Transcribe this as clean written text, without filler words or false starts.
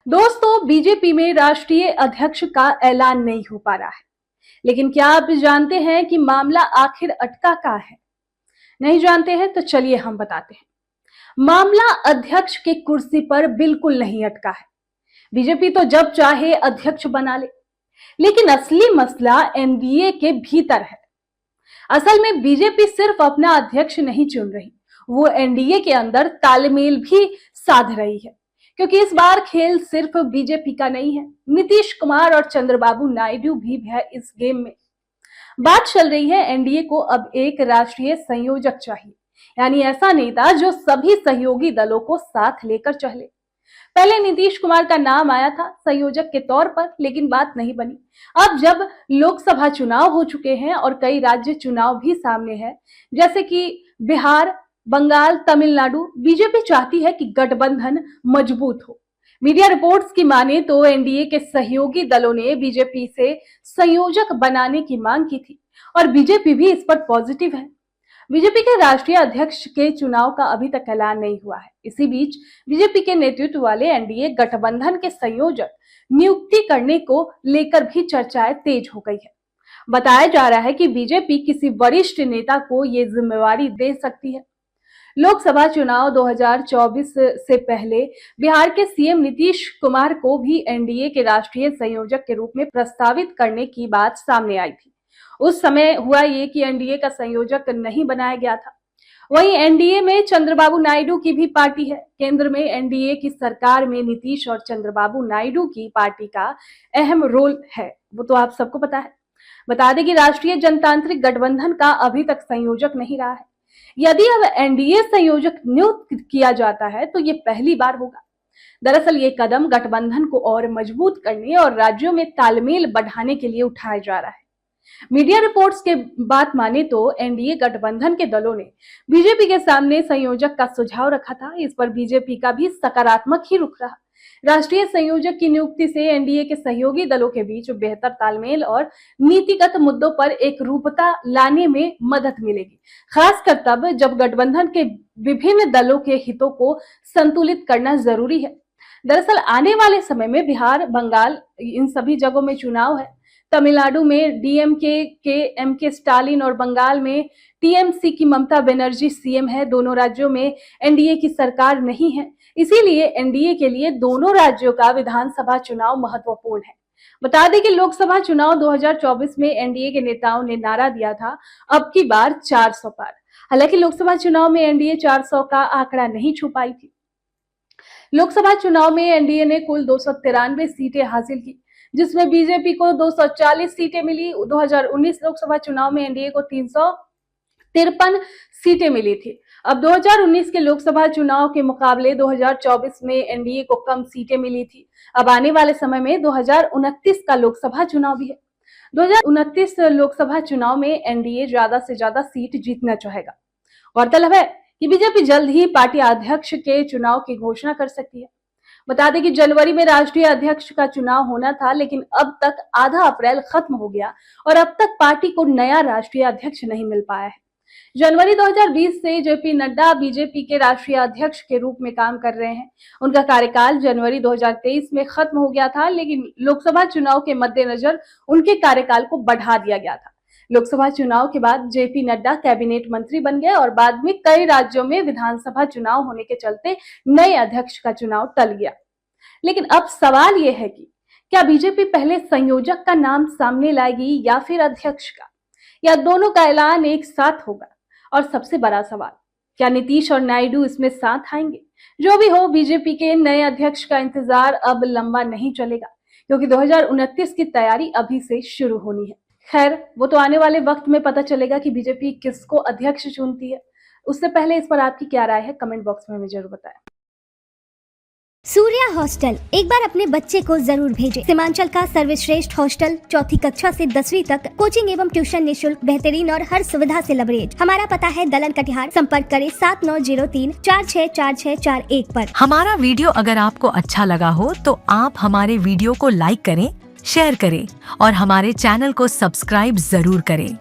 दोस्तों, बीजेपी में राष्ट्रीय अध्यक्ष का ऐलान नहीं हो पा रहा है, लेकिन क्या आप जानते हैं कि मामला आखिर अटका का है? नहीं जानते हैं तो चलिए हम बताते हैं। मामला अध्यक्ष के कुर्सी पर बिल्कुल नहीं अटका है। बीजेपी तो जब चाहे अध्यक्ष बना ले, लेकिन असली मसला एनडीए के भीतर है। असल में बीजेपी सिर्फ अपना अध्यक्ष नहीं चुन रही, वो एनडीए के अंदर तालमेल भी साध रही है। क्योंकि इस बार खेल सिर्फ बीजेपी का नहीं है, नीतीश कुमार और चंद्रबाबू नायडू भी है इस गेम में। बात चल रही है एनडीए को अब एक राष्ट्रीय संयोजक चाहिए, यानी ऐसा नेता जो सभी सहयोगी दलों को साथ लेकर चले। पहले नीतीश कुमार का नाम आया था संयोजक के तौर पर, लेकिन बात नहीं बनी। अब जब लोकसभा चुनाव हो चुके हैं और कई राज्य चुनाव भी सामने है, जैसे कि बिहार, बंगाल, तमिलनाडु, बीजेपी चाहती है कि गठबंधन मजबूत हो। मीडिया रिपोर्ट्स की माने तो एनडीए के सहयोगी दलों ने बीजेपी से संयोजक बनाने की मांग की थी और बीजेपी भी इस पर पॉजिटिव है। बीजेपी के राष्ट्रीय अध्यक्ष के चुनाव का अभी तक ऐलान नहीं हुआ है। इसी बीच बीजेपी के नेतृत्व वाले एनडीए गठबंधन के संयोजक नियुक्ति करने को लेकर भी चर्चाएं तेज हो गई है। बताया जा रहा है कि बीजेपी किसी वरिष्ठ नेता को ये जिम्मेवारी दे सकती है। लोकसभा चुनाव 2024 से पहले बिहार के सीएम नीतीश कुमार को भी एनडीए के राष्ट्रीय संयोजक के रूप में प्रस्तावित करने की बात सामने आई थी। उस समय हुआ ये कि एनडीए का संयोजक नहीं बनाया गया था। वहीं एनडीए में चंद्रबाबू नायडू की भी पार्टी है। केंद्र में एनडीए की सरकार में नीतीश और चंद्रबाबू नायडू की पार्टी का अहम रोल है, वो तो आप सबको पता है। बता दें कि राष्ट्रीय जनतांत्रिक गठबंधन का अभी तक संयोजक नहीं रहा है। यदि अब एनडीए संयोजक नियुक्त किया जाता है तो ये पहली बार होगा। दरअसल ये कदम गठबंधन को और मजबूत करने और राज्यों में तालमेल बढ़ाने के लिए उठाया जा रहा है। मीडिया रिपोर्ट्स के बात माने तो एनडीए गठबंधन के दलों ने बीजेपी के सामने संयोजक का सुझाव रखा था। इस पर बीजेपी का भी सकारात्मक ही रुख रहा। राष्ट्रीय संयोजक की नियुक्ति से एनडीए के सहयोगी दलों के बीच बेहतर तालमेल और नीतिगत मुद्दों पर एक रूपता लाने में मदद मिलेगी, खासकर तब जब गठबंधन के विभिन्न दलों के हितों को संतुलित करना जरूरी है। दरअसल आने वाले समय में बिहार, बंगाल, इन सभी जगहों में चुनाव है। तमिलनाडु में डीएमके के एमके स्टालिन और बंगाल में टीएमसी की ममता बनर्जी सीएम है। दोनों राज्यों में एनडीए की सरकार नहीं है, इसीलिए एनडीए के लिए दोनों राज्यों का विधानसभा चुनाव महत्वपूर्ण है। बता दें कि लोकसभा चुनाव 2024 में एनडीए के नेताओं ने नारा दिया था, अब की बार 400 पार। हालांकि लोकसभा चुनाव में एनडीए 400 का आंकड़ा नहीं छू पाई थी। लोकसभा चुनाव में एनडीए ने कुल 293 सीटें हासिल की, जिसमें बीजेपी को 240 सीटें मिली। 2019 लोकसभा चुनाव में एनडीए को 353 सीटें मिली थी। अब 2019 के लोकसभा चुनाव के मुकाबले 2024 में एनडीए को कम सीटें मिली थी। अब आने वाले समय में 2029 का लोकसभा चुनाव भी है। 2029 लोकसभा चुनाव में एनडीए ज्यादा से ज्यादा सीट जीतना चाहेगा। गौरतलब है कि बीजेपी जल्द ही पार्टी अध्यक्ष के चुनाव की घोषणा कर सकती है। बता दें कि जनवरी में राष्ट्रीय अध्यक्ष का चुनाव होना था, लेकिन अब तक आधा अप्रैल खत्म हो गया और अब तक पार्टी को नया राष्ट्रीय अध्यक्ष नहीं मिल पाया है। जनवरी 2020 से जेपी नड्डा बीजेपी के राष्ट्रीय अध्यक्ष के रूप में काम कर रहे हैं। उनका कार्यकाल जनवरी 2023 में खत्म हो गया था, लेकिन लोकसभा चुनाव के मद्देनजर उनके कार्यकाल को बढ़ा दिया गया था। लोकसभा चुनाव के बाद जेपी नड्डा कैबिनेट मंत्री बन गए और बाद में कई राज्यों में विधानसभा चुनाव होने के चलते नए अध्यक्ष का चुनाव टल गया। लेकिन अब सवाल यह है कि क्या बीजेपी पहले संयोजक का नाम सामने लाएगी या फिर अध्यक्ष का, या दोनों का ऐलान एक साथ होगा? और सबसे बड़ा सवाल, क्या नीतीश और नायडू इसमें साथ आएंगे? जो भी हो, बीजेपी के नए अध्यक्ष का इंतजार अब लंबा नहीं चलेगा, क्योंकि 2029 की तैयारी अभी से शुरू होनी है। खैर, वो तो आने वाले वक्त में पता चलेगा कि बीजेपी किसको अध्यक्ष चुनती है। उससे पहले इस पर आपकी क्या राय है, कमेंट बॉक्स में हमें जरूर बताएं। सूर्या हॉस्टल, एक बार अपने बच्चे को जरूर भेजें। सीमांचल का सर्वश्रेष्ठ हॉस्टल, 4ठी कक्षा से 10वीं तक, कोचिंग एवं ट्यूशन निःशुल्क, बेहतरीन और हर सुविधा से लबरेज। हमारा पता है दलन कटिहार। संपर्क करें 7903 464641 पर। हमारा वीडियो अगर आपको अच्छा लगा हो तो आप हमारे वीडियो को लाइक करें, शेयर करें और हमारे चैनल को सब्सक्राइब जरूर करें।